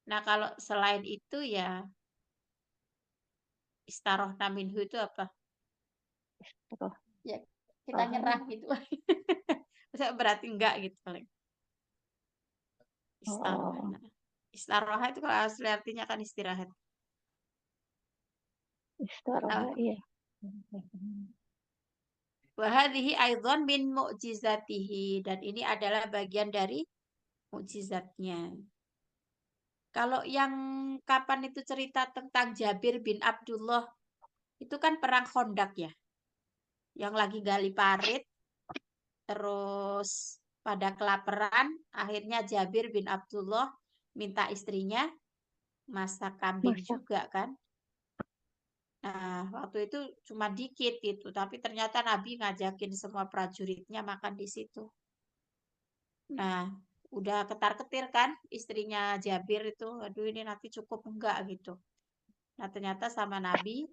Nah, kalau selain itu ya istarohna minhu itu apa? Terus, Ya kita nyerah gitu. Maksudnya berarti enggak gitu paling. oh, Istarohna. Istaroha itu kalau asli artinya kan istirahat. istirahat, Nah, iya. wahadhihi aidzon min mu'jizatihi. Dan ini adalah bagian dari mukjizatnya. Kalau yang kapan itu cerita tentang Jabir bin Abdullah, itu kan perang Khandaq ya. Yang lagi gali parit, terus pada kelaparan, akhirnya Jabir bin Abdullah minta istrinya masak kambing Masak. juga kan. Nah, waktu itu cuma dikit itu, tapi ternyata Nabi ngajakin semua prajuritnya makan di situ. Nah, udah ketar-ketir kan istrinya Jabir itu, aduh ini nanti cukup enggak gitu. Nah, ternyata sama Nabi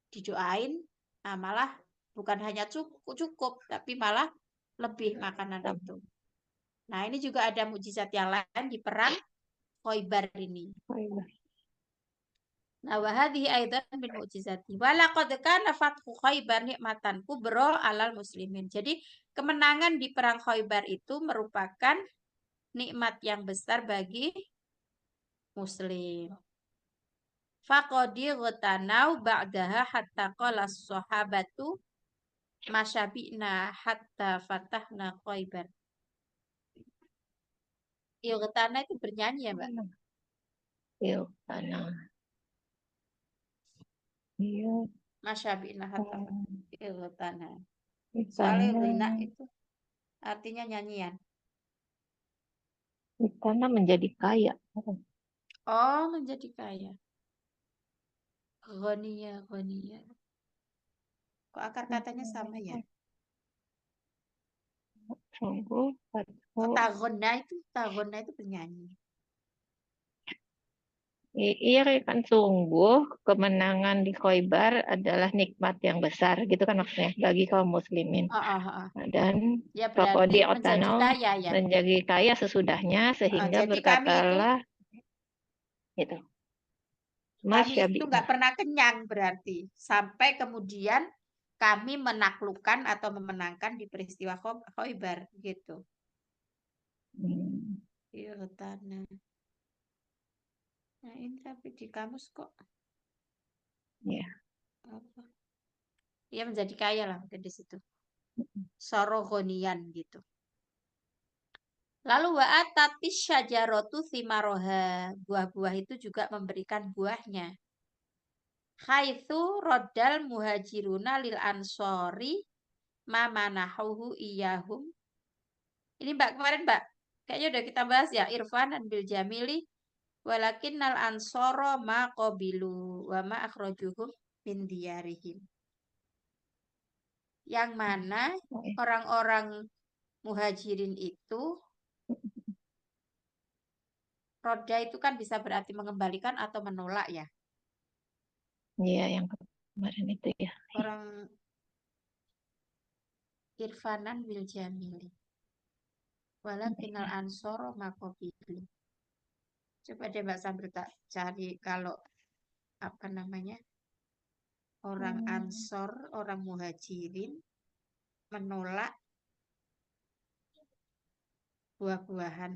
didoain, nah malah bukan hanya cukup, tapi malah lebih makanan itu. Nah, ini juga ada mukjizat yang lain di perang Khaybar ini. Nah, wa hadhihi aidan min mu'jizati. Wa laqad kana fathu Khaybar nikmatan kubra alal muslimin. Jadi, kemenangan di perang Khaybar itu merupakan nikmat yang besar bagi muslim. Faqadi ghatanau ba'daha hatta qala sahabatu masyabina hatta fatahna Khaybar. Ightana itu bernyanyi ya, Mbak? Iya, tanah. Iya, Masyabina hatta ightana. Soalnya ghina tanah. itu artinya nyanyian. Tanah menjadi kaya. Oh, menjadi kaya. Ghaniya, ghaniya. Kok akar katanya sama ya? Sungguh, Kok fathu. tagona itu penyanyi. Iya kan, sungguh kemenangan di Khoibar adalah nikmat yang besar gitu kan maksudnya bagi kaum muslimin. Oh, oh, oh. Dan Ya berarti Fakodi menjadi Otanau kaya ya. menjadi kaya sesudahnya sehingga Jadi berkatalah gitu. Mas kami itu Syabina. nggak pernah kenyang berarti sampai kemudian kami menaklukkan atau memenangkan di peristiwa Khaybar gitu. Hmm, Iya, tanah. Nah, ini tapi di kamus kok ya. apa? Ya menjadi kaya lah mungkin di situ. Sorogonian gitu. Lalu wa atatis syajaratu thimaroha. Buah-buah itu juga memberikan buahnya. Haitsu roddal muhajiruna lil ansori mamanahuhu iyahum. Ini Mbak kemarin Mbak, kayaknya udah kita bahas ya Irfan dan bil jamili walakin nal ansoro ma qabilu wa ma akhrajuhum min diyarihim. Yang mana orang-orang muhajirin itu roda itu kan bisa berarti mengembalikan atau menolak ya. Iya, yang kemarin itu ya. Orang Irfanan bil jamili. Walakinal ansoro makobilu. Coba deh Mbak sambil tak cari kalau apa namanya orang ansor, orang muhajirin menolak buah-buahan.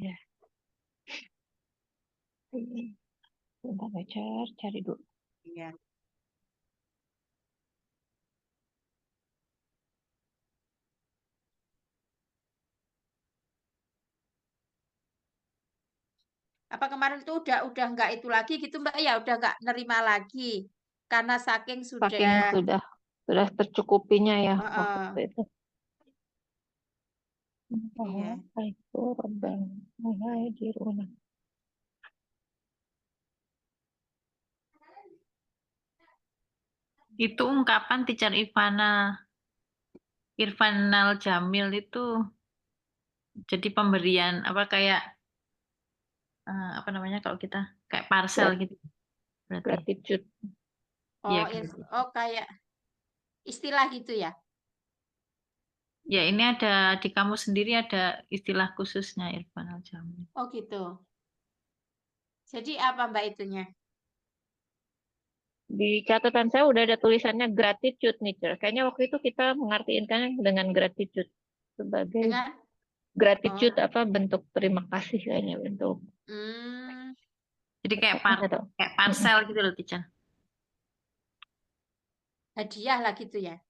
Ya. Bentar, cari dulu. Iya. Apa kemarin tuh udah nggak itu lagi gitu Mbak ya, udah nggak nerima lagi karena saking Saking sudah sudah tercukupinya ya waktu itu. Bahwa iya. itu rebang mulai di rumah. Itu ungkapan Teacher Irfanal Jamil itu jadi pemberian apa kayak apa namanya kalau kita kayak parcel gitu berarti. Gratitude. Iya, Oh kayak istilah gitu ya. ya ini ada di kamu sendiri ada istilah khususnya Irfanal Jamil. Oh gitu. Jadi apa Mbak itunya? Di catatan saya udah ada tulisannya gratitude nih, Cer. Kayaknya waktu itu kita mengartikan dengan gratitude sebagai Dengan gratitude oh, apa bentuk terima kasih kayaknya bentuk hmm, Jadi kayak nggak tahu. kayak Mm-mm. parsel gitu loh, Tican. hadiah lah gitu ya.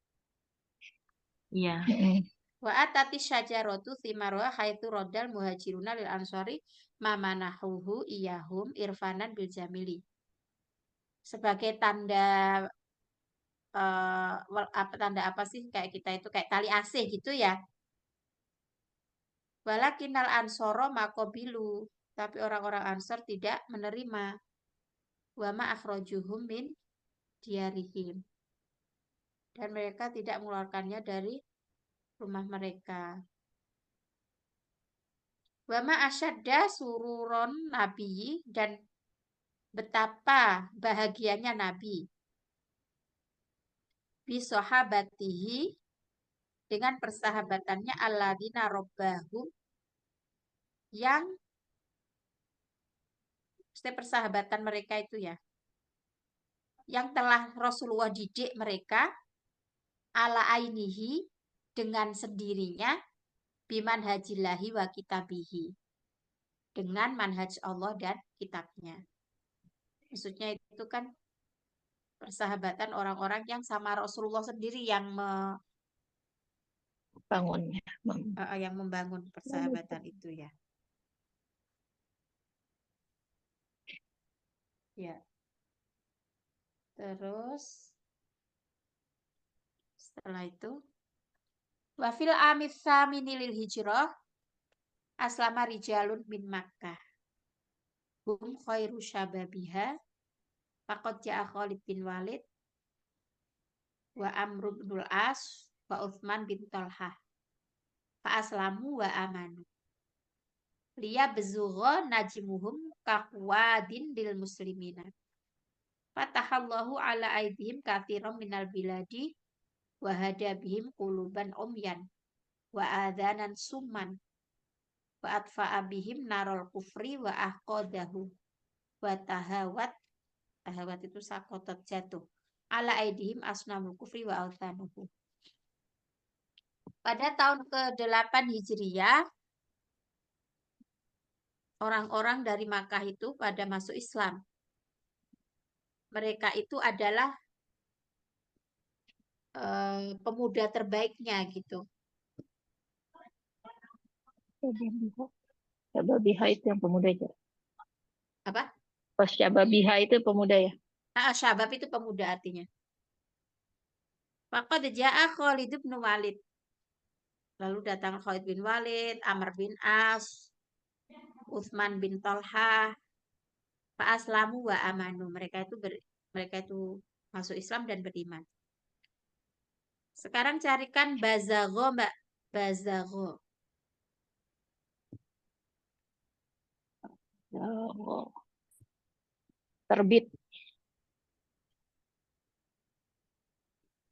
Iya. Mm-mm. Wa atati syajaratu thimaruha haitsu rodal muhajiruna lil ansori mamanahuhu iyahum irfanan bil jamili. Sebagai tanda apa tanda apa sih kayak kita itu kayak tali asih gitu ya. Walakinal ansoro makobilu. Tapi orang-orang ansor tidak menerima. Wama akhrojuhum min diarihim. Dan mereka tidak mengeluarkannya dari rumah mereka. Wama asyadda sururon nabi dan betapa bahagianya Nabi bisohabatihi dengan persahabatannya alladzina robbahum yang persahabatan mereka itu ya yang telah Rasulullah didik mereka ala ainihi dengan sendirinya biman hajillahi wa kitabihi dengan manhaj Allah dan kitabnya. Maksudnya itu kan persahabatan orang-orang yang sama Rasulullah sendiri Bangunnya. yang membangun persahabatan itu ya. Ya. Terus setelah itu wafil amis saminilil hijrah aslama rijalun min Makkah. Hum khairu syababiha faqad ja'a Khalid bin Walid wa Amr bin As wa Utsman bin Talhah fa aslamu wa amanu. Liya bezugha najmuhum kaqwadin lil muslimina. Fatahallahu ala aidihim katsiran minal biladi wa hada bihim quluban umyan wa adzanan summan wa atfa'a bihim narol kufri wa ahqadahu wa tahawat itu sakotot jatuh ala aidihim asnamul kufri wa autanuhu. Pada tahun ke-8 Hijriah orang-orang dari Makkah itu pada masuk Islam. Mereka itu adalah pemuda terbaiknya gitu. Syababiha itu yang pemuda aja. Apa? Pas Syababiha itu pemuda ya. Syabab itu pemuda artinya. Faqad ja'a Khalid bin Walid. Lalu datang Khalid bin Walid, Amr bin As, Utsman bin Talha, Fa'aslamu wa amanu. Mereka itu masuk Islam dan beriman. Sekarang carikan Bazagho, Mbak. Bazagho. Oh, terbit.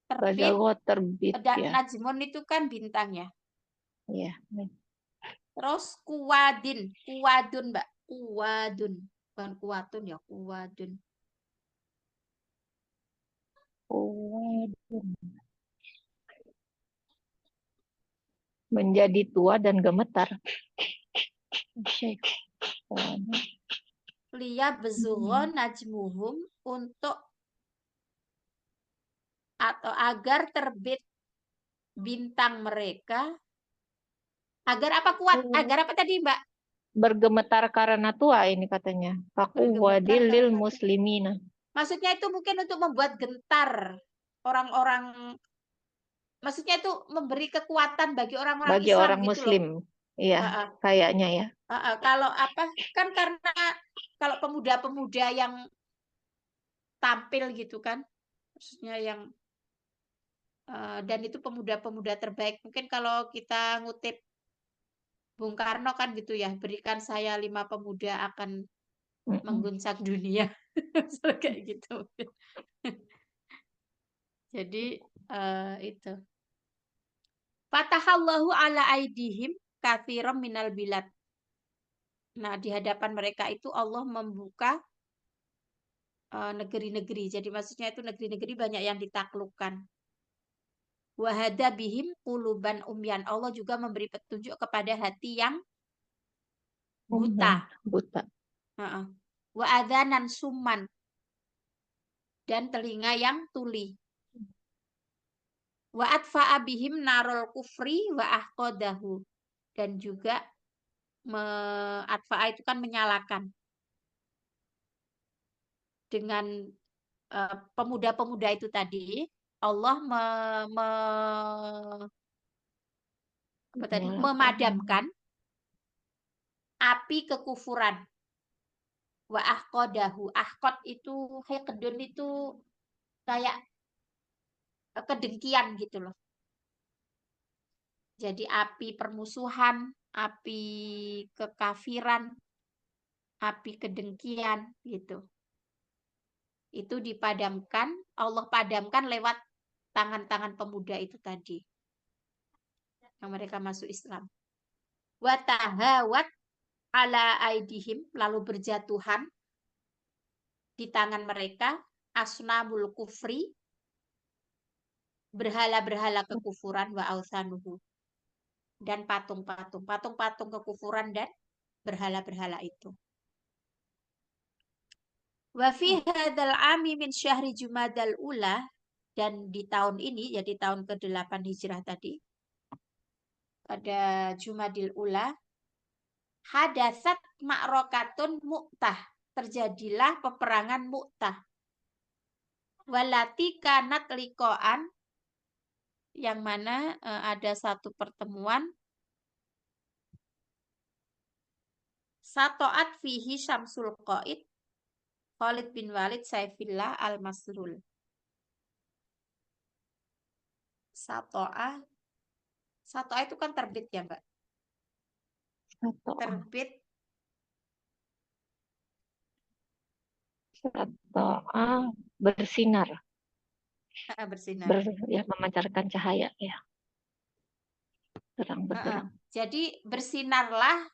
Terbit. Bazagho terbit ya. Najmun itu kan bintang ya. Iya. Terus kuwadin. Kuwadun, Mbak. Kuwadun. Bukan kuwatun ya, kuwadun. Menjadi tua dan gemetar. Liya bezughon najmuhum untuk atau agar terbit bintang mereka. Agar apa kuat? Agar apa tadi, Mbak? Bergemetar karena tua ini katanya. Faku wadil lil muslimina. Maksudnya itu mungkin untuk membuat gentar orang-orang. Maksudnya itu memberi kekuatan bagi orang-orang Bagi Islam orang gitu Muslim. loh. Iya, kayaknya ya. Kalau apa kan karena kalau pemuda-pemuda yang tampil gitu kan, maksudnya yang dan itu pemuda-pemuda terbaik. Mungkin kalau kita ngutip Bung Karno kan gitu ya, berikan saya 5 pemuda akan mengguncang dunia. Kayak gitu. Jadi itu. Fatahallahu ala aidihim katsiran minal bilad. Nah, di hadapan mereka itu Allah membuka negeri-negeri. Jadi maksudnya itu negeri-negeri banyak yang ditaklukkan. Wahada bihim quluban umyan. Allah juga memberi petunjuk kepada hati yang buta. Buta. Heeh. Wa adzanan summan, dan telinga yang tuli. Wa atfa'a bihim narul kufri wa ahqadahu. Dan juga atfa'a itu kan menyalakan. Dengan pemuda-pemuda itu tadi, Allah Menyalakan. memadamkan api kekufuran. Wa ahqadahu. Ahqad itu, haqdun itu kayak kedengkian gitu loh. Jadi api permusuhan, api kekafiran, api kedengkian gitu. Itu dipadamkan, Allah padamkan lewat tangan-tangan pemuda itu tadi. Yang mereka masuk Islam. Wa tahawat ala aidihim, lalu berjatuhan di tangan mereka asnamul kufri, berhala-berhala kekufuran, wa ausanuhu, dan patung-patung kekufuran dan berhala-berhala itu. Wa fi hadzal ami min syahri Jumadal ula, dan di tahun ini, jadi tahun ke-8 Hijrah tadi, pada Jumadil ula, hadatsat ma'rokatun Mu'tah, terjadilah peperangan Mu'tah. Walati kanat liqa'an, yang mana ada satu pertemuan, satoat fihi Syamsul Qaid Khalid bin Walid Saifillah al-Masrul. Satoa itu kan terbit ya, Mbak? Terbit. Bersinar. Bersinar. Ya, memancarkan cahaya ya. Terang benderang. Jadi bersinarlah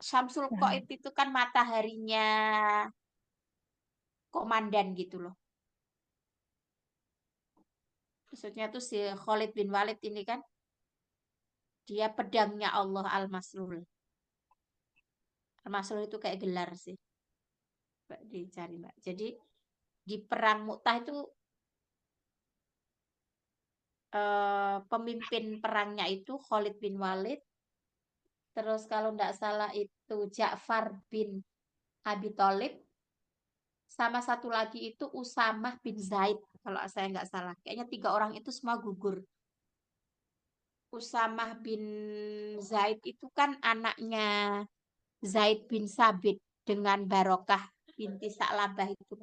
Syamsul Qaid itu kan mataharinya komandan gitu loh. Maksudnya tuh si Khalid bin Walid ini kan dia pedangnya Allah Al-Masrul. Al-Masrul itu kayak gelar sih. Mbak, dicari Mbak. Jadi di perang Mu'tah itu pemimpin perangnya itu Khalid bin Walid. Terus kalau tidak salah itu Ja'far bin Abi Thalib. Sama satu lagi itu Usamah bin Zaid. Kalau saya nggak salah. Kayaknya 3 orang itu semua gugur. Usamah bin Zaid itu kan anaknya Zaid bin Sabit dengan Barokah binti Sa'labah itu.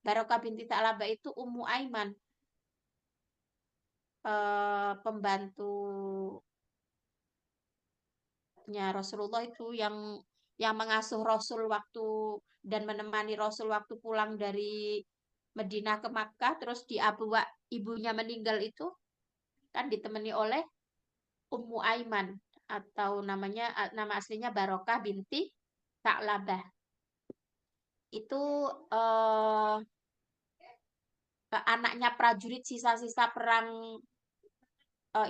Barokah binti Sa'labah itu Ummu Aiman. Pembantunya Rasulullah itu yang mengasuh Rasul waktu dan menemani Rasul waktu pulang dari Madinah ke Makkah, terus di Abuwa ibunya meninggal itu kan ditemani oleh Ummu Aiman, atau nama aslinya Barokah binti Sa'labah. Itu anaknya prajurit sisa-sisa perang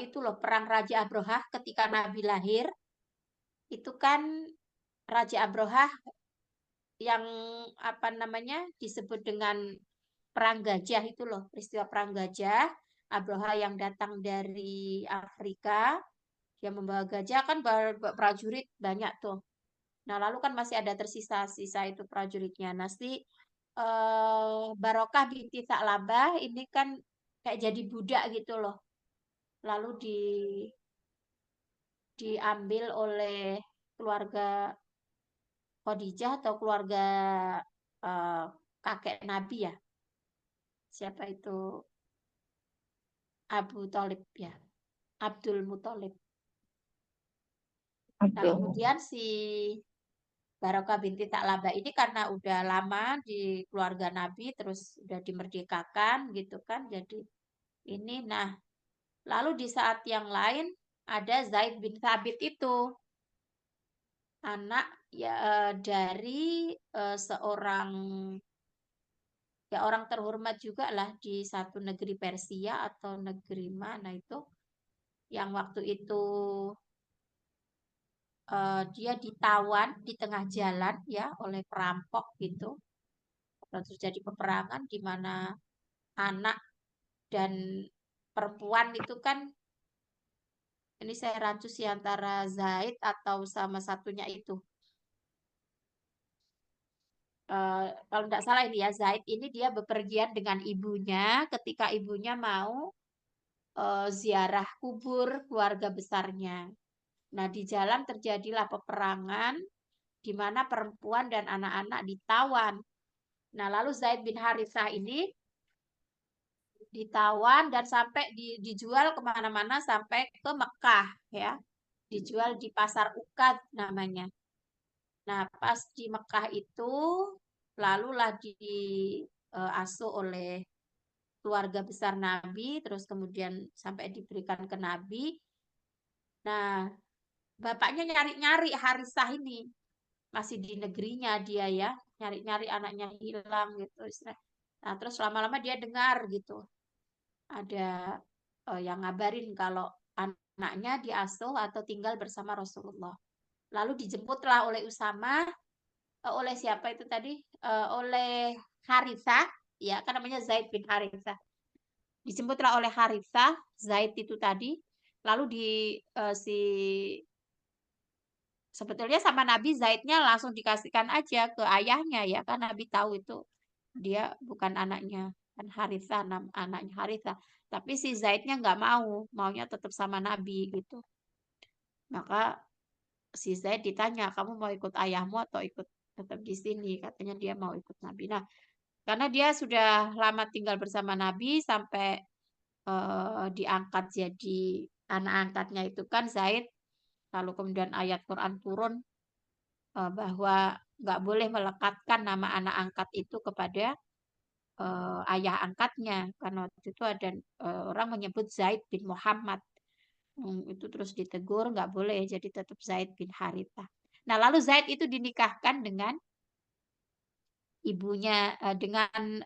itu loh, perang Raja Abrohah ketika Nabi lahir. Itu kan Raja Abrohah yang disebut dengan perang gajah itu loh, peristiwa perang gajah. Abrohah yang datang dari Afrika, dia membawa gajah, kan prajurit banyak tuh. Nah, lalu kan masih ada tersisa-sisa itu prajuritnya. Nanti Barokah binti Sa'labah ini kan kayak jadi budak gitu loh. Lalu diambil oleh keluarga Khadijah atau keluarga kakek Nabi ya. Siapa itu? Abu Thalib ya. Abdul Muthalib. Nah, kemudian si Barokah binti Sa'labah ini karena udah lama di keluarga Nabi, terus udah dimerdekakan gitu kan. Jadi ini, nah, lalu di saat yang lain ada Zaid bin Thabit itu. anak ya dari seorang ya orang terhormat juga lah di satu negeri Persia atau negeri mana itu yang waktu itu dia ditawan di tengah jalan ya oleh perampok gitu. Lalu terjadi peperangan di mana anak dan perempuan itu kan ini saya rancu sih antara Zaid atau sama satunya itu. Kalau tidak salah ini ya Zaid ini dia bepergian dengan ibunya ketika ibunya mau ziarah kubur keluarga besarnya. Nah, di jalan terjadilah peperangan di mana perempuan dan anak-anak ditawan. Nah, lalu Zaid bin Harithah ini ditawan dan sampai dijual kemana-mana sampai ke Mekah ya. Dijual di pasar Ukad namanya. Nah, pas di Mekah itu lalulah diasuh oleh keluarga besar Nabi, terus kemudian sampai diberikan ke Nabi. Nah, bapaknya nyari-nyari Harisah ini. Masih di negerinya dia ya, nyari-nyari anaknya hilang gitu. Nah, terus lama-lama dia dengar gitu. Ada yang ngabarin kalau anaknya diasuh atau tinggal bersama Rasulullah. Lalu dijemputlah oleh Usama, oleh siapa itu tadi? Oleh Harithah, ya kan namanya Zaid bin Harithah. Dijemputlah oleh Harithah, Zaid itu tadi. Lalu si sebetulnya sama Nabi Zaidnya langsung dikasihkan aja ke ayahnya ya kan Nabi tahu itu dia bukan anaknya kan Harithah anaknya Harithah. Tapi si Zaidnya nggak maunya tetap sama Nabi gitu. Maka si Zaid ditanya, kamu mau ikut ayahmu atau ikut tetap di sini? Katanya dia mau ikut Nabi. Nah, karena dia sudah lama tinggal bersama Nabi sampai diangkat jadi anak angkatnya itu kan Zaid. Lalu kemudian ayat Quran turun bahwa nggak boleh melekatkan nama anak angkat itu kepada ayah angkatnya. Karena waktu itu ada orang menyebut Zaid bin Muhammad. Itu terus ditegur, nggak boleh, jadi tetap Zaid bin Harithah. Nah, lalu Zaid itu dinikahkan dengan ibunya, dengan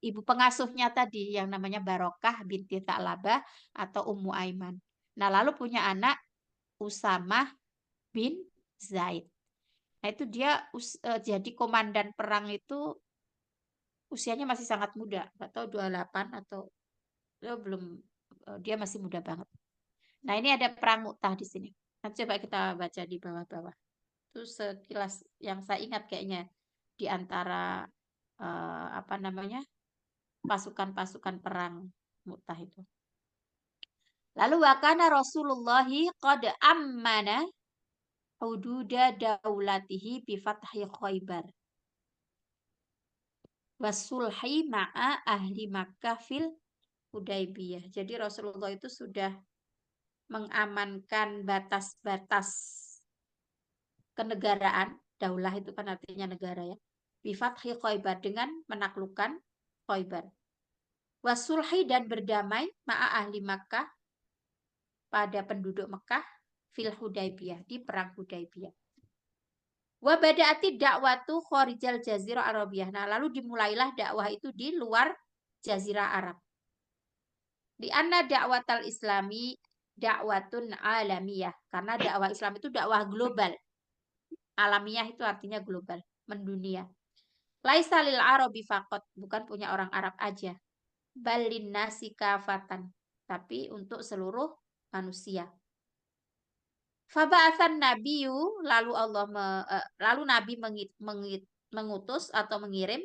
ibu pengasuhnya tadi, yang namanya Barokah binti Tha'labah atau Ummu Aiman. Nah, lalu punya anak Usamah bin Zaid. Nah, itu dia jadi komandan perang itu usianya masih sangat muda, nggak tahu 28 atau belum, dia masih muda banget. Nah, ini ada perang Mu'tah di sini. Nanti coba kita baca di bawah-bawah. Itu sekilas yang saya ingat kayaknya di antara apa namanya pasukan-pasukan perang Mu'tah itu. Lalu wakana Rasulullahi qad ammana hududa daulatihi bi fathi Khaybar wasulhi ma'a ahli Makkah fil Hudaybiyah. Jadi Rasulullah itu sudah mengamankan batas-batas kenegaraan, daulah itu kan artinya negara ya. Bi fathi Khaybar dengan menaklukkan Khaybar. Wasulhi dan berdamai ma'a ahli Makkah pada penduduk Mekah fil Hudaybiyah di perang Hudaybiyah. Wa bada'ati dakwatu khorijal jazirah Arabiyah. Nah, lalu dimulailah dakwah itu di luar jazirah Arab. Di anna dakwatal islami dakwatun alamiyah. Karena dakwah Islam itu dakwah global. Alamiah itu artinya global, mendunia. Laisa lil Arabi faqat, bukan punya orang Arab aja. Balin nasi kafatan, tapi untuk seluruh manusia. Faba'atsan nabiyyu, lalu lalu Nabi mengutus atau mengirim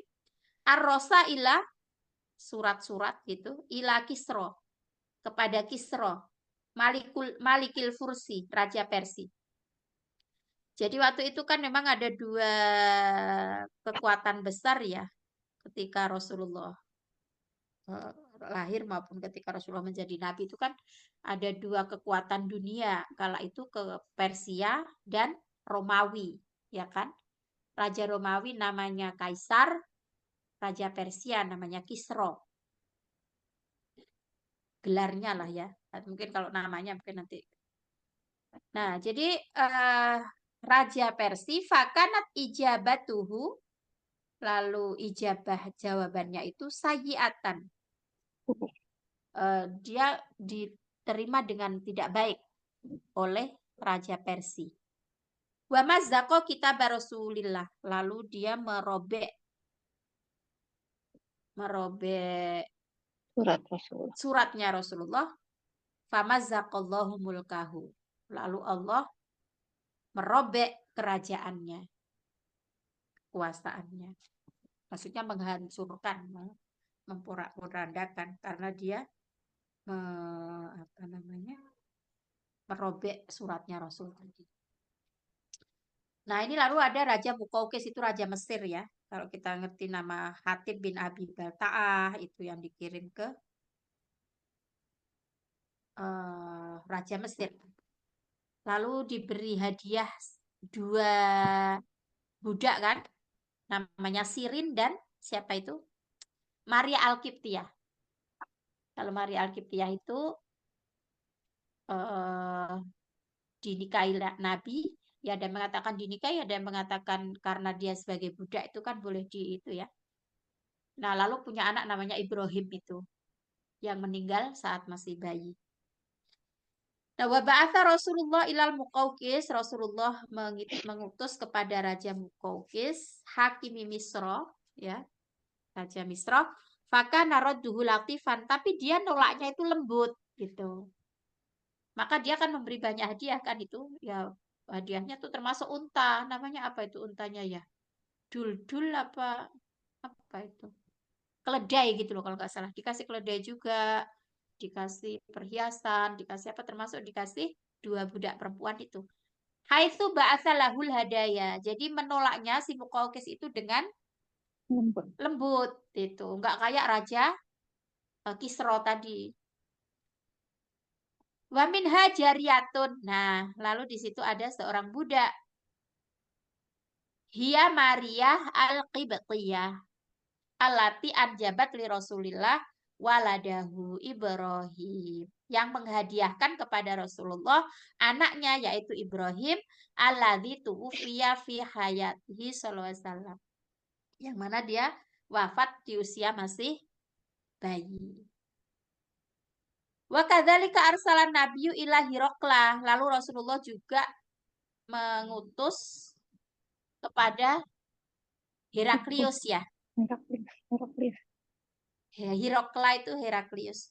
ar-rosa ila surat-surat gitu ila Kisro kepada Kisro Malikil Fursi, Raja Persia. Jadi waktu itu kan memang ada dua kekuatan besar ya ketika Rasulullah lahir maupun ketika Rasulullah menjadi nabi itu kan ada dua kekuatan dunia kala itu ke Persia dan Romawi ya kan. Raja Romawi namanya Kaisar, Raja Persia namanya Kisro. Gelarnya lah ya. Mungkin kalau namanya mungkin nanti. Nah, jadi Raja Persia, fakanat ijabatuhu, lalu ijabah jawabannya itu sayyiatan. Dia diterima dengan tidak baik oleh Raja Persia. Wa mazzaqo kitab Rasulillah, lalu dia merobek Surat Rasulullah. suratnya Rasulullah. Famazzaqallahu mulkahu, lalu Allah merobek kerajaannya, kekuasaannya. Maksudnya menghancurkan, memporak-porandakan karena dia merobek suratnya Rasul tadi. Nah, ini lalu ada Raja Muqawqis, itu Raja Mesir ya. Kalau kita ngerti nama Hatib bin Abi Balta'ah, itu yang dikirim ke Raja Mesir. Lalu diberi hadiah 2 budak kan, namanya Sirin dan siapa itu? Maria Alkiptiah. Kalau Maria Alkiptiah itu dinikahi Nabi, ya ada yang mengatakan dinikahi, ada yang mengatakan karena dia sebagai budak itu kan boleh di itu ya. Nah, lalu punya anak namanya Ibrahim itu, yang meninggal saat masih bayi. Nah, wa ba'atha Rasulullah ilal Muqawqis, Rasulullah mengutus kepada Raja Muqawqis, Hakimi Misra, ya, Raja Misra, faka naroduhu latifan, tapi dia nolaknya itu lembut gitu. Maka dia akan memberi banyak hadiah kan itu, ya hadiahnya tuh termasuk unta, namanya apa itu untanya ya? Dul apa itu? Keledai gitu loh kalau nggak salah. Dikasih keledai juga, dikasih perhiasan, dikasih apa termasuk dikasih 2 budak perempuan itu. Haitsu ba'atsa lahul hadaya. Jadi menolaknya si Muqawqis itu dengan lembut itu. Enggak kayak Raja Kisra tadi. Wa minha jariyatun. Nah, lalu di situ ada seorang budak. Hiya Maria al-Qibtiyah. Allati anjabat li Rasulillah waladahu Ibrahim. Yang menghadiahkan kepada Rasulullah anaknya yaitu Ibrahim alladzi tuwfiya fi hayatihi sallallahu alaihi wasallam. Yang mana dia wafat di usia masih bayi. Wa kadzalika arsalan nabiyyu ila Hiraqla. Lalu Rasulullah juga mengutus kepada Heraklius ya. Heraklius. Hiraqla itu Heraklius.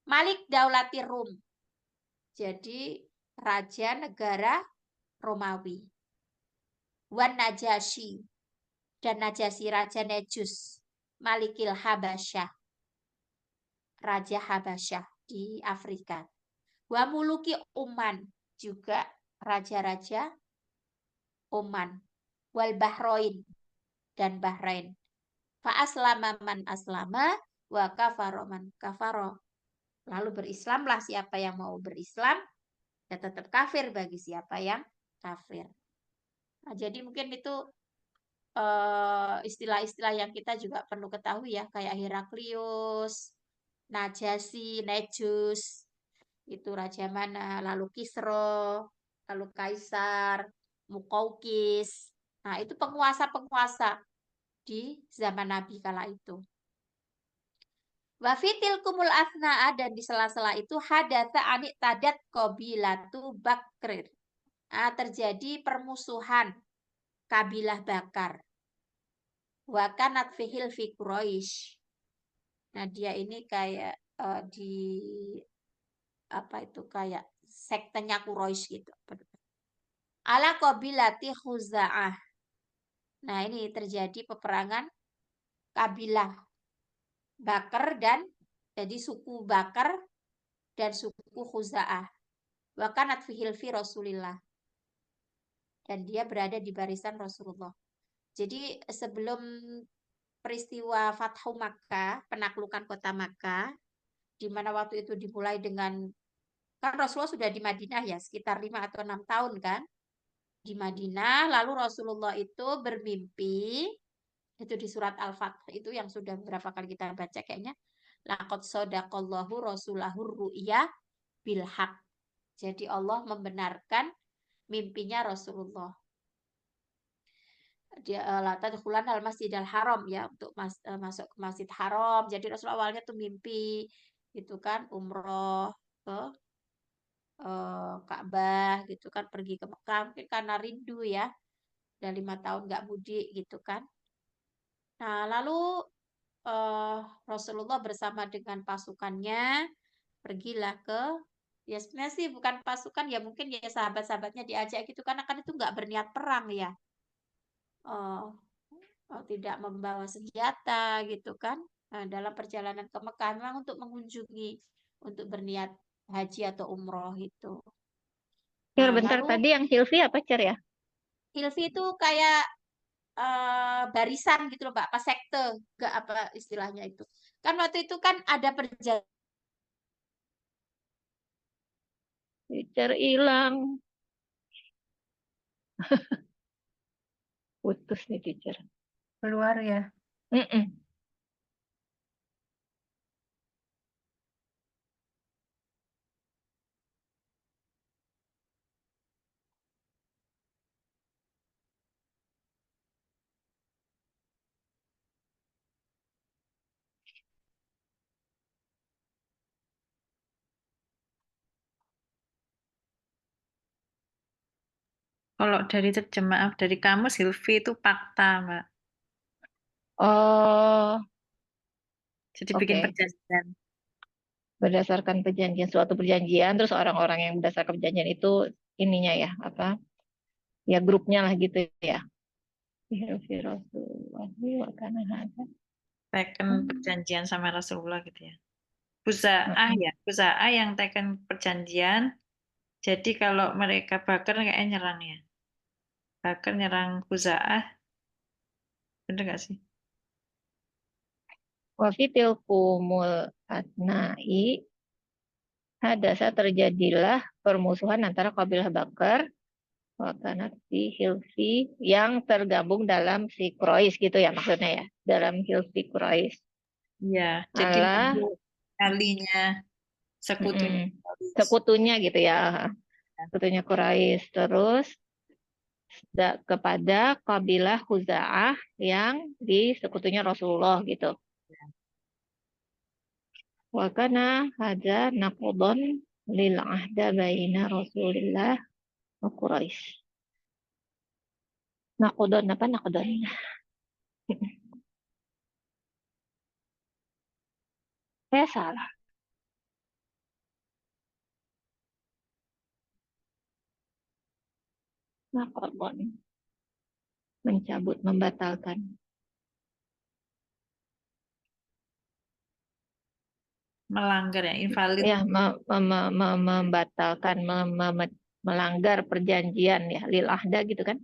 Malik Daulati Rum. Jadi raja negara Romawi. Wan Najasyi. Dan Najasyi Raja Nejus. Malikil Habasyah. Raja Habasyah di Afrika. Wa Muluki Oman. Juga raja-raja Oman. Wal Bahrain. Dan Bahrain. Fa aslama man aslama. Wa kafaro man kafaro. Lalu berislamlah siapa yang mau berislam. Ya tetap kafir bagi siapa yang kafir. Nah, jadi mungkin itu istilah-istilah yang kita juga perlu ketahui ya, kayak Heraklius, Najasyi, Nejus, itu raja mana, lalu Kisro, lalu Kaisar, Muqawqis. Nah, itu penguasa-penguasa di zaman Nabi kala itu. Wafitil kumul asna'a, dan di sela-sela itu hadatsa anik tadat qabilatu Bakrir. Nah, terjadi permusuhan kabilah Bakar. Wa kanat fihil fi Quraisy. Nah, dia ini kayak di apa itu kayak sektenya Quraisy gitu. Ala qabilati Khuza'ah. Nah, ini terjadi peperangan kabilah Bakar dan jadi suku Bakar dan suku Khuza'ah. Wa kanat fihil fi Rasulillah. Dan dia berada di barisan Rasulullah. Jadi sebelum peristiwa Fathu Makkah, penaklukan kota Makkah, di mana waktu itu dimulai dengan, kan Rasulullah sudah di Madinah ya, sekitar 5 atau 6 tahun kan, di Madinah, lalu Rasulullah itu bermimpi, itu di surat Al-Fath, itu yang sudah beberapa kali kita baca kayaknya, laqad shadaqallahu rasulahur ru'ya bil haq. Jadi Allah membenarkan mimpinya Rasulullah. dia la tadkhulan al masjidal haram ya untuk masuk ke Masjid Haram. Jadi Rasul awalnya tuh mimpi gitu kan umroh ke Ka'bah gitu kan pergi ke Mekah mungkin karena rindu ya udah 5 tahun nggak mudik gitu kan. Nah lalu eh, Rasulullah bersama dengan pasukannya pergilah ke ya sebenarnya sih bukan pasukan ya mungkin ya sahabat-sahabatnya diajak gitu karena kan itu nggak berniat perang ya. Eh, tidak membawa senjata gitu kan. Nah, dalam perjalanan ke Mekah memang untuk mengunjungi untuk berniat haji atau umroh itu. Cer, Nah, bentar, lalu tadi yang Hilvi apa Cer ya? Hilfi itu kayak barisan gitu loh, Mbak, apa sekte, enggak apa istilahnya itu. Kan waktu itu kan ada perjanjian Cer hilang. Putus nih teacher. Keluar ya. Mm-mm. Kalau dari terjemah dari kamus Hilfi itu fakta, Mbak. Oh, Jadi bikin oke. perjanjian. Berdasarkan perjanjian, suatu perjanjian, terus orang-orang yang berdasarkan perjanjian itu ininya ya, apa? Ya grupnya lah gitu ya. Hilfi Rasulullah wa kana hada. Teken Hmm. perjanjian sama Rasulullah gitu ya. Buza'ah Mm-mm. ya, Buza'ah yang teken perjanjian. Jadi kalau mereka Bakar kayaknya nyerang ya. Bakar nyerang Buza'ah, bener nggak sih? Wa fitil kumul atnai hadasa terjadilah permusuhan antara kabilah Bakar Wakanat si Hilfi yang tergabung dalam si Quraisy gitu ya maksudnya ya dalam Hilfi Quraisy Iya, jadi Allah nunjuk alinya, mm-mm, sekutunya. Quraisy. sekutunya gitu ya sekutunya Quraisy terus kepada kabilah Khuza'ah yang di sekutunya Rasulullah gitu wakana hadza naqdun lil ahda baina Rasulillah wa Quraisy naqdun apa naqdun saya salah naqdun mencabut membatalkan Melanggar ya, invalid. ya membatalkan melanggar perjanjian ya lil ahda gitu kan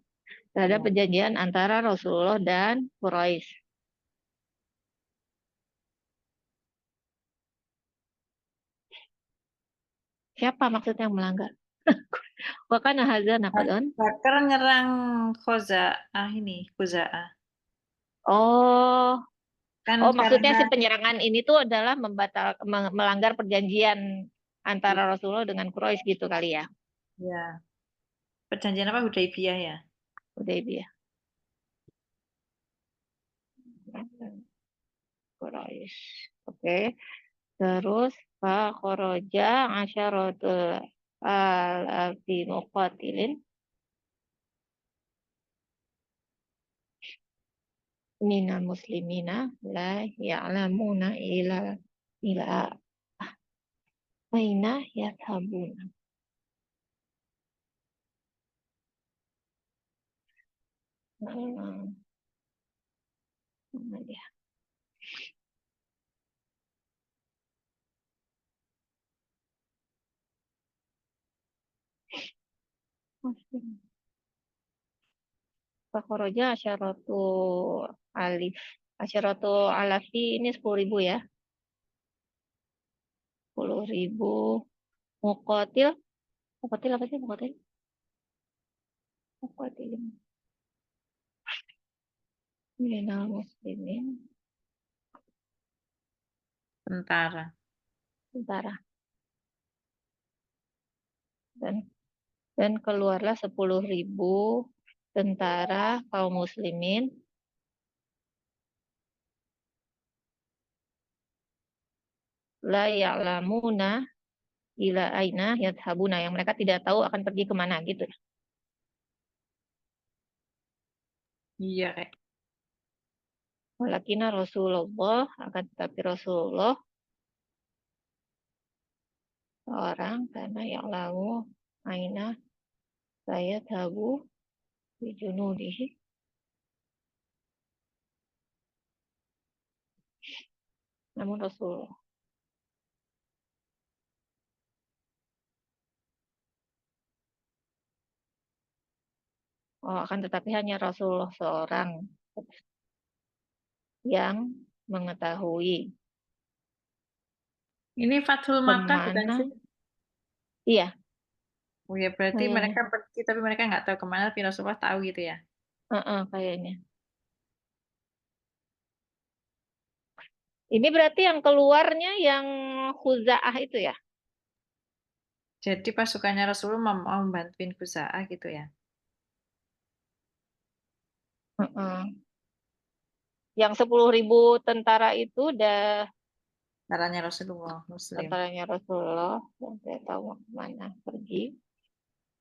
terhadap Ya. perjanjian antara Rasulullah dan Quraisy. Siapa maksudnya yang melanggar? Wakana hadza naqdun. Bakar nyerang Khuza'ah ini, Khuza'ah. Oh, Kan oh maksudnya karena si penyerangan ini tuh adalah melanggar perjanjian antara Rasulullah dengan Quraisy gitu kali ya. ya perjanjian apa Hudaibiyah ya. Udaybiyah. Quraisy. Oke. Terus Pak Khoroja asyaratul al-alfi muqatilin minal muslimina la ya'lamuna ila aina yathabuna. Hmm, mana dia? Muslim. Pak Khoroja asyaratul alif. Asyaratul alafi ini 10.000 ya. 10.000 muqatil. Muqatil apa sih muqatil? Muqatilin minal muslimin. Tentara. Tentara. Dan keluarlah 10.000 tentara kaum muslimin la ya'lamuna ila aina yadhabuna, yang mereka tidak tahu akan pergi kemana gitu. Iya, kayak Walakina Rasulullah, akan tetapi Rasulullah seorang karena ya'lamu aina saya tahu bijunudihi, namun Rasulullah akan tetapi hanya Rasulullah seorang yang mengetahui ini Fathul Makkah bukan kemana. sih? Iya, Oh ya, berarti kayaknya. mereka pergi tapi mereka nggak tahu kemana, tapi Rasulullah tahu gitu ya. Kayaknya. Ini berarti yang keluarnya yang Khuza'ah itu ya? Jadi pasukannya Rasulullah mau membantuin Khuza'ah gitu ya. Yang 10.000 tentara itu udah Caranya Rasulullah Muslim. tentaranya Rasulullah, yang saya tahu mau kemana pergi.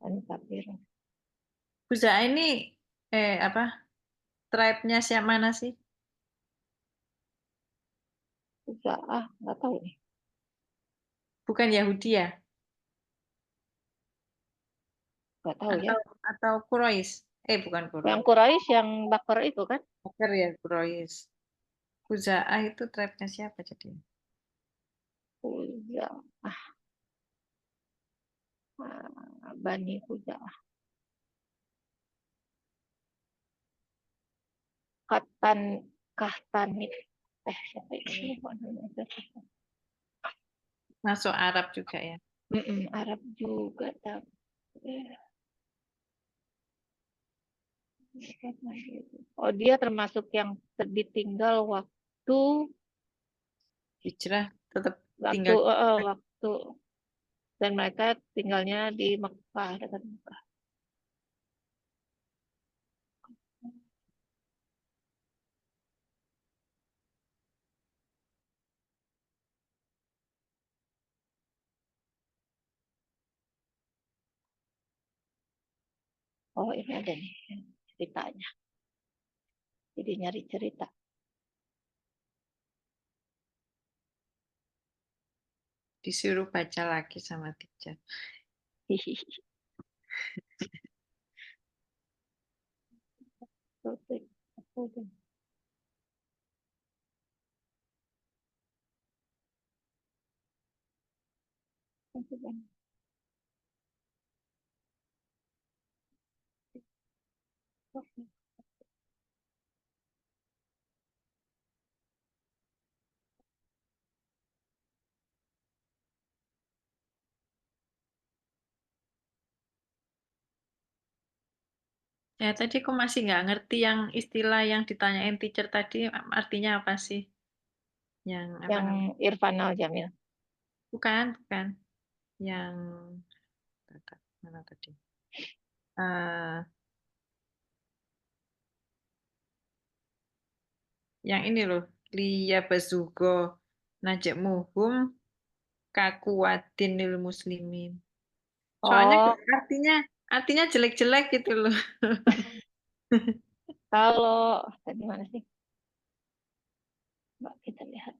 Dan tapi Khuza'ah ini apa? Tribe-nya siapa mana sih? Khuza'ah nggak tahu nih, Bukan Yahudi ya? nggak tahu ya. Atau Quraisy? Bukan Yang Quraisy. Quraisy yang Bakar itu kan? Bakar ya Quraisy. Khuza'ah itu tribe-nya siapa jadi? Khuza'ah, Bani Khuza'ah. Kahtanit. Siapa itu? Masuk Arab juga ya. Arab juga tapi dia termasuk yang ditinggal waktu Hijrah tetap waktu tinggal. waktu dan mereka tinggalnya di Mekah, dekat Mekah. Oh, ini ada nih ceritanya. Jadi nyari cerita. Disuruh baca lagi sama teacher. Ya, tadi aku masih nggak ngerti yang istilah yang ditanyain teacher tadi artinya apa sih? Yang apa Yang namanya? Irfan Al-Jamil. Bukan, bukan. Yang mana tadi? Eh, yang ini loh, liya bazugo najak muhum kakuatin lil muslimin. Soalnya Oh, artinya jelek-jelek gitu loh. kalau tadi mana sih? Mbak, kita lihat.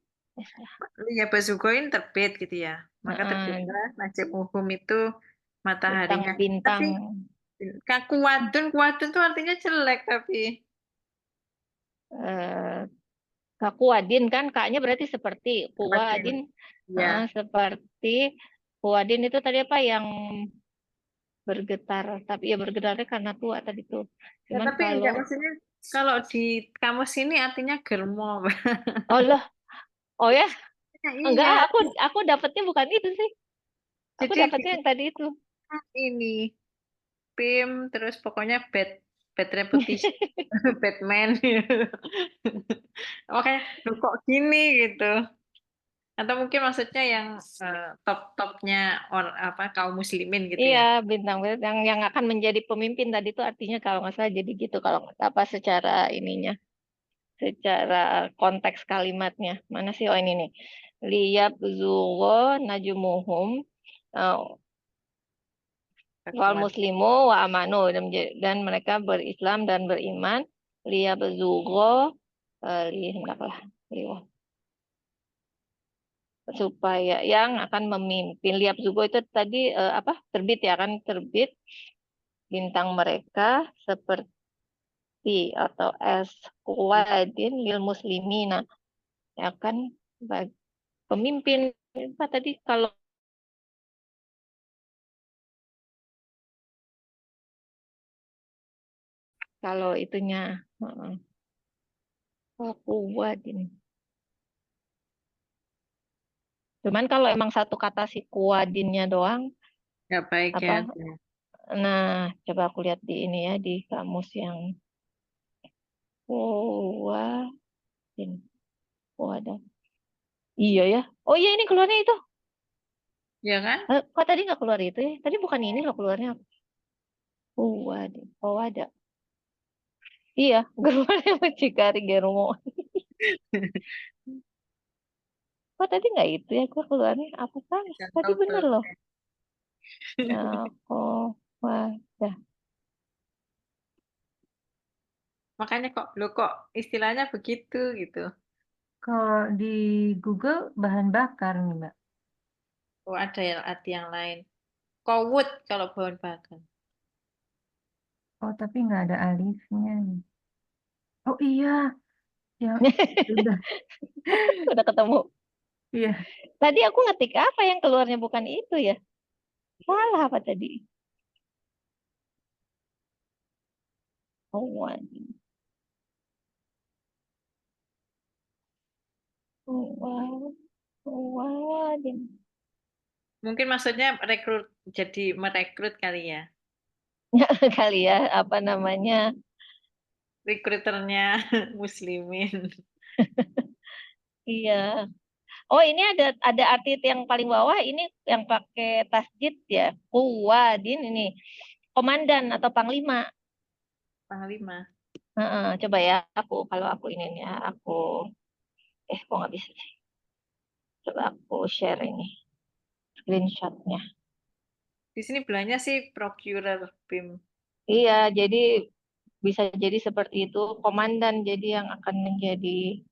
Liya bazugo ini terbit gitu ya. Maka terbitlah najak muhum itu mataharinya. Bintang-bintang. Tapi kakuatun, kuatun tuh artinya jelek tapi. eh, Kuwadin kan, kaknya berarti seperti Kuatin. Kuwadin, Ya. seperti Kuwadin itu tadi apa yang bergetar, tapi ya bergetarnya karena tua tadi tuh. Ya, Cuman tapi kalau enggak maksudnya kalau di kamus ini artinya germo. oh loh, oh ya, enggak, Iya. aku dapetnya bukan itu sih. Aku Jadi dapetnya yang tadi itu. ini PIM terus pokoknya bad reputation Batman. Oke, lu kok gini gitu. Atau mungkin maksudnya yang top-topnya kaum muslimin gitu Iya, ya? bintang-bintang yang akan menjadi pemimpin tadi itu artinya kalau nggak salah jadi gitu kalau apa secara ininya, secara konteks kalimatnya. Mana sih? Oh ini nih. Liyabzugho najumuhum eh, wal Kekuatan. muslimu wa amanu dan mereka berislam dan beriman liyabzugho hendaklah supaya yang akan memimpin liap zugo itu tadi apa terbit ya kan terbit bintang mereka seperti atau es kuwadin lil muslimina ya kan pemimpin apa tadi kalau kalau itunya kuwadin cuman kalau emang satu kata si kuwadinnya doang Nggak baik ya. apa nah coba aku lihat di ini ya di kamus yang kuwadin kuwadin iya ya oh iya ini keluarnya itu. Ya kan? Kok tadi nggak keluar itu ya? Tadi bukan ini loh keluarnya. Oh, ada. Oh, ada. Iya, keluarnya mucikari gerumo. Kok tadi nggak itu ya? Kok keluarnya apa kan? Jangan Tadi tahu bener tuh. loh. Oh, wadah. Makanya kok istilahnya begitu gitu. Kalau di Google bahan bakar nih, Mbak. Oh, ada ya arti yang lain. Kowut kalau bahan bakar. Oh, tapi nggak ada alifnya nih. Oh iya, ya udah. Udah ketemu. Iya, Tadi aku ngetik apa yang keluarnya bukan itu ya? Salah apa tadi? Oh, wadah. Oh, wadah. Oh, wadah. Mungkin maksudnya jadi merekrut kali ya. Kali ya, apa namanya? Rekruternya muslimin. Iya. Oh, ini ada arti yang paling bawah ini yang pakai tasjid ya. Kuwadin ini komandan atau panglima. Panglima. Heeh, coba ya aku kalau aku ini ya aku kok nggak bisa sih. Coba aku share ini screenshotnya. Di sini bilangnya sih procurer BIM. Iya, jadi bisa jadi seperti itu komandan jadi yang akan menjadi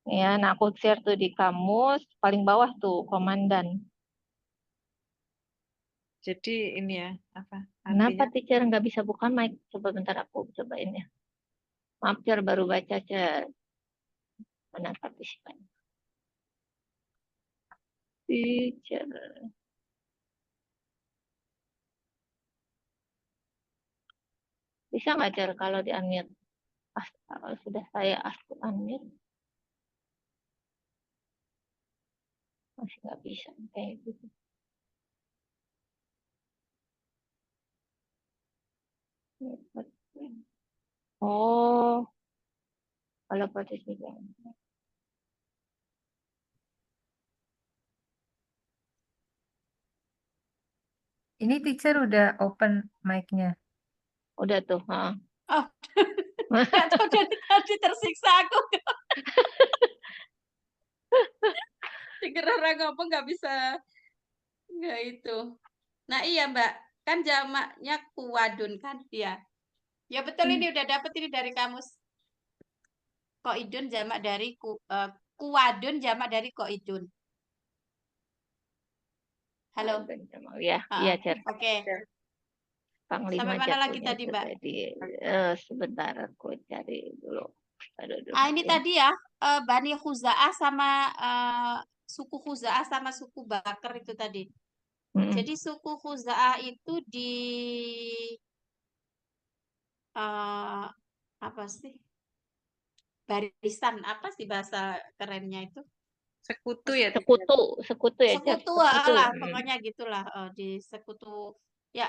ya. Nah aku share tuh di kamus paling bawah tuh komandan. Jadi ini ya, apa Kenapa artinya? teacher nggak bisa buka mic? Coba bentar aku cobain ya. Maaf, Cer, baru baca, Cer. Mana partisipan? Teacher. Bisa nggak, Cer, kalau di-unmute? Kalau sudah saya aku unmute, masih nggak bisa. Kayak gitu. Oh, kalau partisipan. ini teacher udah open mic-nya. Udah tuh. Oh, nggak tahu dari tadi tersiksa aku. Denger orang ngomong nggak bisa. Nggak itu. Nah iya Mbak, kan jamaknya kuwadun kan? Iya. Ya betul ini udah dapet ini dari kamus. Koidun jamak dari kuwadun jamak dari koidun. Halo. Ya, iya, Cer. Oke. Panglima Sampai mana lagi jatuhnya tadi itu Mbak? tadi. Sebentar aku cari dulu. Aduh, Ini ya. tadi ya Bani Khuza'ah sama suku Khuza'ah sama suku Bakar itu tadi. Jadi suku Khuza'ah itu di apa sih? Barisan apa sih bahasa kerennya itu? Sekutu ya, teacher. Sekutu ya, Cer. Sekutu Sekutu. lah, pokoknya gitulah di sekutu. Ya,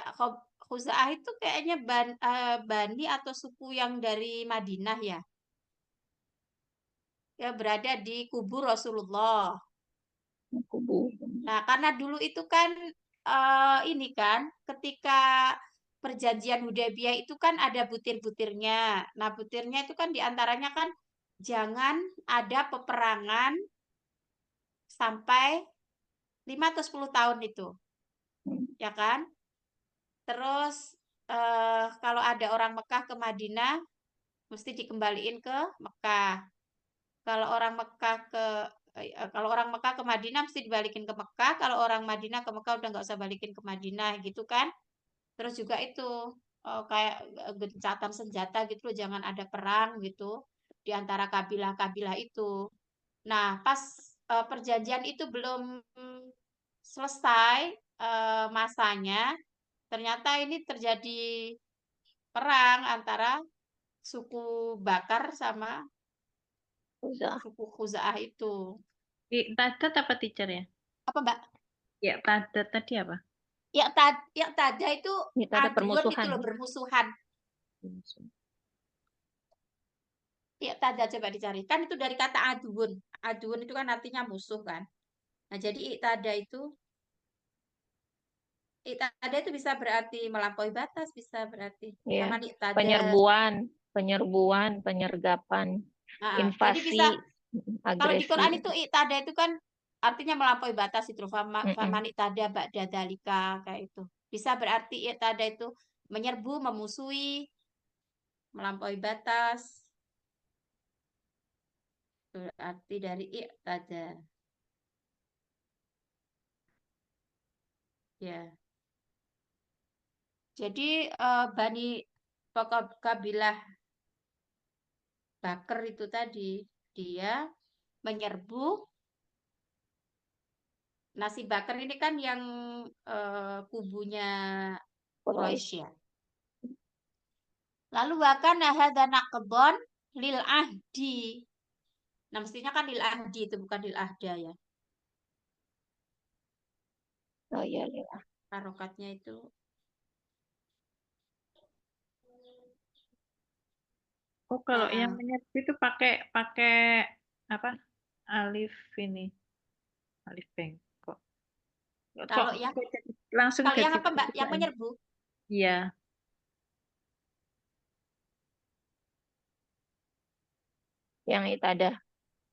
Khuza'ah itu kayaknya Bani atau suku yang dari Madinah ya. Ya berada di kubur Rasulullah. Kubu. Nah, karena dulu itu kan ini kan ketika perjanjian Hudaybiyah itu kan ada butir-butirnya. Nah, butirnya itu kan diantaranya kan jangan ada peperangan sampai 5 atau 10 tahun itu, ya kan? Terus kalau ada orang Mekah ke Madinah mesti dikembaliin ke Mekah. Kalau orang Mekah ke kalau orang Mekah ke Madinah mesti dibalikin ke Mekah, kalau orang Madinah ke Mekah udah nggak usah balikin ke Madinah gitu kan. Terus juga itu kayak gencatan senjata gitu loh, jangan ada perang gitu di antara kabilah-kabilah itu. Nah, pas perjanjian itu belum selesai masanya, ternyata ini terjadi perang antara suku Bakar sama Uzah. suku Khuza'ah itu. Tadat apa teacher ya? Apa Mbak? Ya, tadat tadi apa? Ya tada itu Kita ada aduan itu permusuhan. loh, bermusuhan. Ya tada coba dicari. Kan itu dari kata aduun. Aduun itu kan artinya musuh kan. Nah, jadi iktada itu bisa berarti melampaui batas, bisa berarti. Ya. Sama iktada. Penyerbuan, penyergapan, Nah, jadi invasi, bisa kalau di agresi. Quran itu iktada itu kan artinya melampaui batas itu. Mm-mm. Faman iktada ba'da dalika kayak itu. Bisa berarti iktada itu menyerbu, memusuhi, melampaui batas. Berarti dari iktada. Ya. Jadi Bani kabilah Bakar itu tadi dia menyerbu. Nasi Bakar ini kan yang kubunya Quraisy ya. Lalu bahkan hadza naqdon lil ahdi. Nah, mestinya kan lil ahdi itu bukan lil ahda ya. Oh iya, iya. Harokatnya itu Oh, kalau yang Nah, menyerbu itu pakai pakai apa? Alif ini, alif bengkok. Kok kalau yang kok langsung kalau yang jadi apa Mbak? Yang perbedaan? menyerbu? Iya, Yang itadah.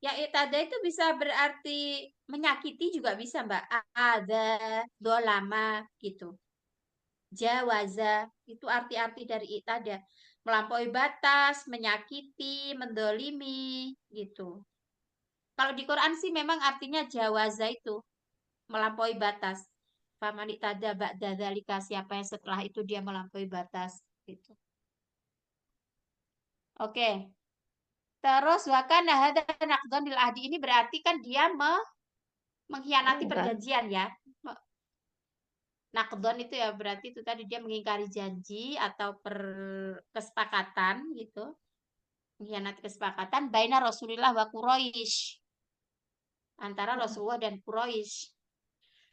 Ya itada itu bisa berarti menyakiti juga bisa Mbak. Ada, dolama gitu. Jawaza itu arti-arti dari itada. Melampaui batas, menyakiti, mendolimi gitu. Kalau di Quran sih memang artinya jawaza itu melampaui batas. Faman itada ba'da dzalika, siapa yang setelah itu dia melampaui batas gitu. Oke. Terus wakana hadza naqdun lil ahdi ini berarti kan dia mengkhianati Enggak. perjanjian ya. Naqdon itu ya berarti itu tadi dia mengingkari janji atau kesepakatan gitu. Mengkhianati kesepakatan baina Rasulillah wa Quraisy. Antara Rasulullah dan Quraisy.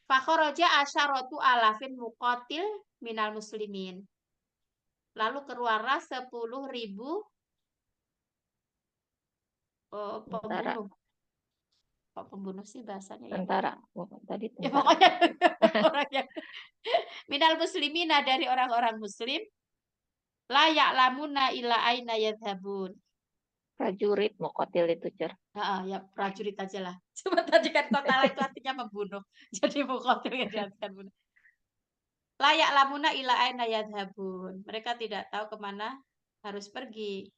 Fakharaja asyaratu alafin muqatil minal muslimin. Lalu keluarlah 10.000 Tentara. pembunuh. Kok pembunuh sih bahasanya ya? Tentara. Oh, tadi Ya tentara. pokoknya orang yang minal muslimina dari orang-orang muslim la ya'lamuna ila aina yadhabun. Prajurit muqatil itu, Cer. Ya prajurit aja lah. Cuma tadi kan kotala itu artinya membunuh. Jadi muqatil yang diartikan bunuh. Layak lamuna ila aina yadhabun. Mereka tidak tahu kemana harus pergi.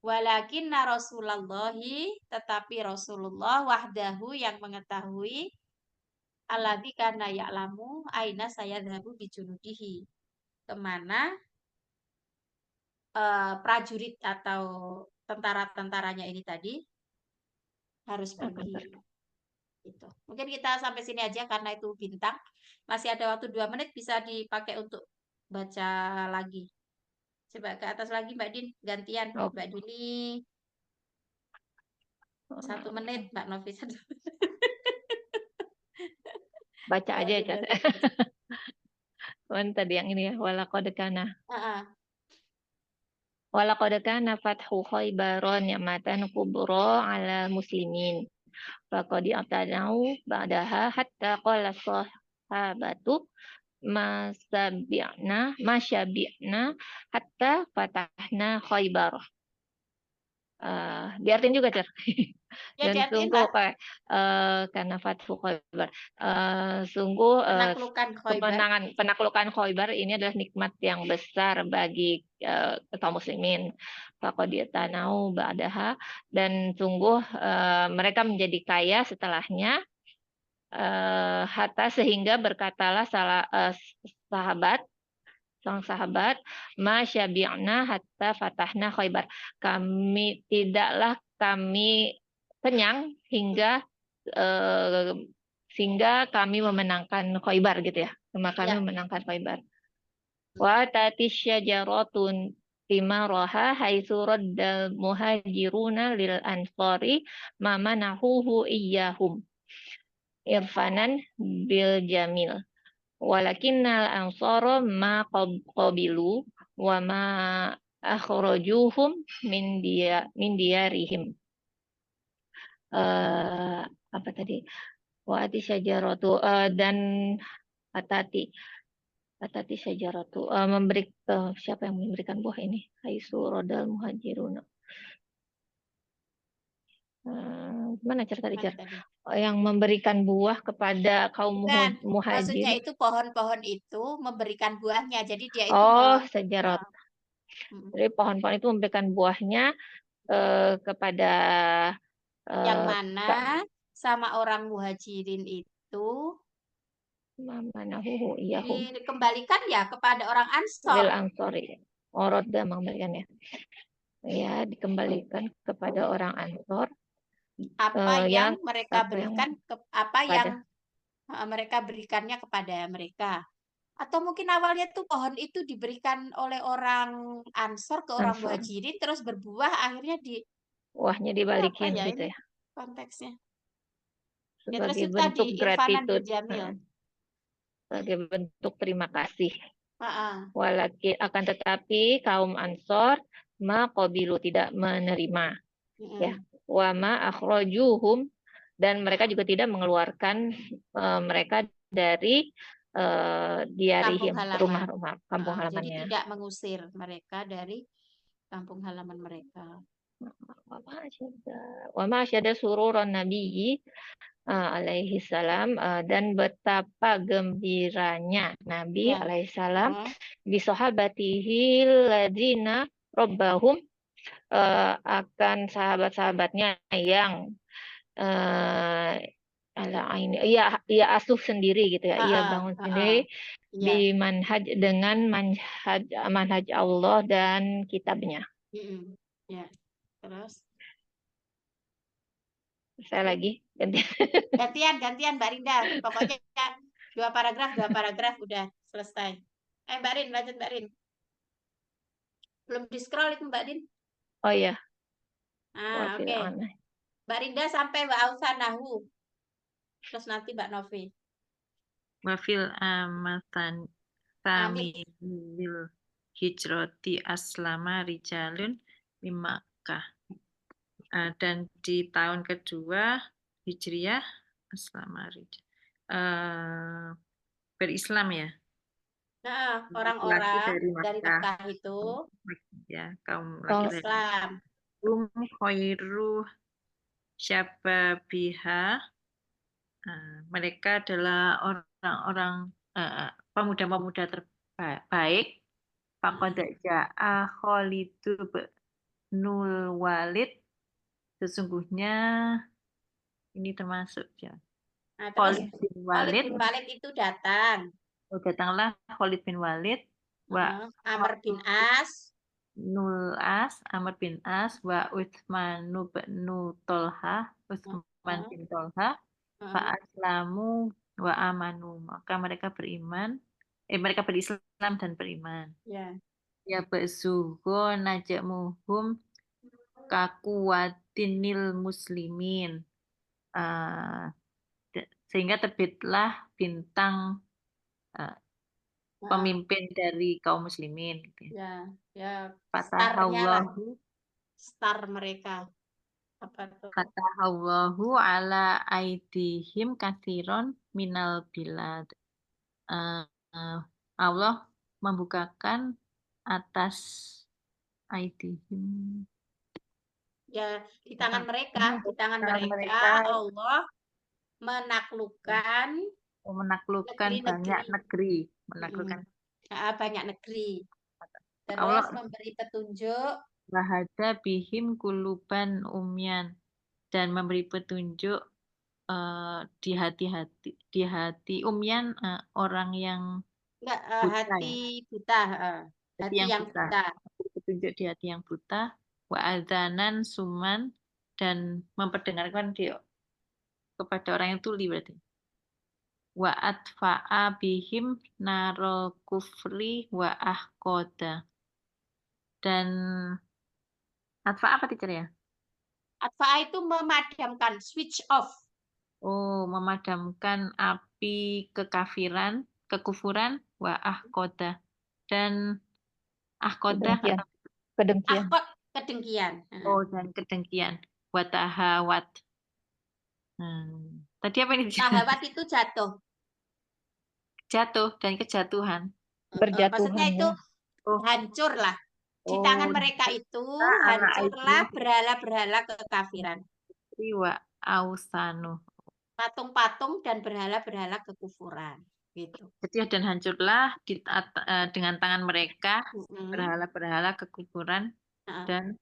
Walakinna Rasulullahi, tetapi Rasulullah wahdahu yang mengetahui alladzi kana ya'lamu aina sayadhabu bijunudihi. Kemana prajurit atau tentara-tentaranya ini tadi harus pergi. Gitu. Mungkin kita sampai sini aja karena itu bintang. Masih ada waktu 2 menit bisa dipakai untuk baca lagi. Coba ke atas lagi Mbak Din, gantian. Oh. Mbak Dini 1 menit, Mbak Novi 1 menit. Baca Mbak aja, Din Cer. 1 menit. Tadi yang ini ya, walaqad kana. Heeh. Walaqad kana fathu Khaybaron ni'matan kubra 'ala muslimin. faqad i'tadau ba'daha hatta qala sahabatu masyabi'na hatta fatahna Khaybar. Diartiin juga, Cer. Ya Dan diartiin sungguh lah. karena Fathu Khaybar, sungguh Penaklukan Khaybar. penaklukan Khaybar ini adalah nikmat yang besar bagi kaum muslimin. Faqad tanau ba'daha, dan sungguh mereka menjadi kaya setelahnya, hatta sehingga berkatalah sang sahabat, masyabi'na hatta fatahna Khaybar. Tidaklah kami kenyang sehingga kami memenangkan Khaybar gitu ya. Kami Ya. memenangkan Khaybar. Wa tatis syajaratun timaraha haitsu raddal muhajiruna lil ansari ma manahuhu iyyahum irfanan bil jamil. Walakinnal ansara ma qabilu wa ma akhrajuhum min diyarihim. Apa tadi? Wa ati syajaratu dan atati syajaratu siapa yang memberikan buah ini? Haitsu rodal muhajiruna. Mana cerita di Mana tadi? yang memberikan buah kepada kaum Bukan. Maksudnya muhajir. itu pohon-pohon itu memberikan buahnya. Jadi dia itu Oh, sejarat. Mm. Jadi pohon-pohon itu memberikan buahnya kepada yang mana sama orang muhajirin itu manahuhu iyahum dikembalikan ya kepada orang lil Ansor. ansori. Oroda memberikannya. Ya, dikembalikan kepada orang Ansor. Apa yang mereka apa yang berikan, apa yang mereka berikannya kepada mereka. Atau mungkin awalnya tuh pohon itu diberikan oleh orang Ansor ke orang Ansor. muhajirin terus berbuah, akhirnya buahnya apa dibalikin ya gitu ini ya. konteksnya. Ya terus Sebagai itu bentuk tadi Irfanan bil gratitude. Jamil. Sebagai bentuk terima kasih. Heeh. Akan tetapi kaum Ansor qabilu tidak menerima. Ya. Wa ma akhrajuhum, dan mereka juga tidak mengeluarkan mereka dari diarihim, rumah-rumah kampung Jadi halamannya. tidak mengusir mereka dari kampung halaman mereka. Wa ma asyada sururan nabiyyi alaihi salam, dan betapa gembiranya Nabi alaihi salam bi sahabatihi ladzina rabbahum, akan sahabat-sahabatnya yang ia asuh sendiri gitu ya, ia bangun sendiri di manhaj, dengan manhaj Allah dan kitabnya. Ya. Terus saya lagi gantian Mbak Rinda, pokoknya 2 paragraf udah selesai. Mbak Rin, lanjut Mbak Rin. Belum di scroll itu Mbak Din. Oh iya. Oke. Mbak Rinda sampai Mbak Ausa Nahu. Terus nanti Mbak Novi. Wafil amatan tamil hijroti aslama rijalun di Makkah. Dan di tahun kedua Hijriah aslama berislam ya. Nah, orang-orang dari Makkah itu ya, kaum laki-laki Islam. Khairu syababiha, mereka adalah orang-orang pemuda-pemuda terbaik. Faqad ja'a Khalidu binul Walid, sesungguhnya ini termasuk ya. Khalid bin Walid itu datang. Datanglah Khalid bin Walid wa Amr bin As, Amr bin As wa Utsman bin Tolha, Utsman bin Tolha, fa aslamu wa amanu, maka mereka beriman, mereka berislam dan beriman. Ya ba'sugo najamuhum kakuwatinil muslimin, sehingga terbitlah bintang pemimpin dari kaum muslimin gitu. Ya, Fatahallahu, star mereka. Apa tuh? Fatahallahu ala aidihim kathiron minal bilad. Allah membukakan atas aidihim. Ya, di tangan mereka, di tangan Tangan mereka mereka. Allah menaklukkan Menaklukkan banyak negeri-negeri. negeri. Menaklukkan. Banyak negeri. Allah Terus memberi petunjuk wahada bihim kuluban umyan. Dan memberi petunjuk di hati umyan orang yang enggak buta ya. hati buta, hati yang buta. Petunjuk di hati yang buta, wa adzanan suman, dan memperdengarkan kepada orang yang tuli berarti. Wa atfa'a bihim narol kufri wa ahqoda. Dan atfa apa teacher ya? Atfa itu memadamkan, switch off. Oh, memadamkan api kekafiran, kekufuran, wa ahqoda. Dan ahqoda Kedengkian. Kedengkian. Ahqod, kedengkian. Oh, dan kedengkian. Wa tahawat. Tadi apa ini? Tahawat itu jatuh. Jatuh dan kejatuhan. Berjatuhan. Maksudnya itu Oh. hancur lah. Di Oh, tangan mereka itu hancurlah berhala-berhala kekafiran. Wa ausanu. Patung-patung dan berhala-berhala kekufuran. Gitu. Jadi dan hancurlah dengan tangan mereka Mm-mm. berhala-berhala kekufuran dan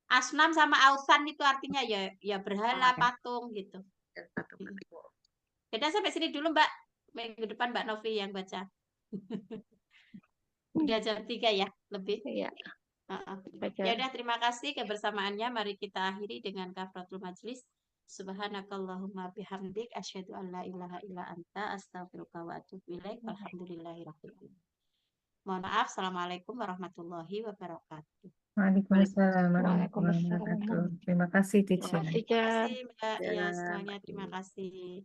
Asnam sama ausan itu artinya ya berhala, patung gitu. Jadi sampai sini dulu Mbak. Minggu depan Mbak Novi yang baca. Udah jam 3 ya, lebih. Iya. Ya udah, terima kasih kebersamaannya. Mari kita akhiri dengan kafaratul majlis. Subhanakallahumma bihamdik asyhadu an la ilaha illa anta astaghfiruka wa atubu ilaik. Alhamdulillahirabbil alamin. Mohon maaf. Assalamualaikum warahmatullahi wabarakatuh. Waalaikumsalam warahmatullahi wabarakatuh. Terima kasih, teacher. Terima kasih, Terima Jar. kasih Mbak. Ya, semuanya terima kasih.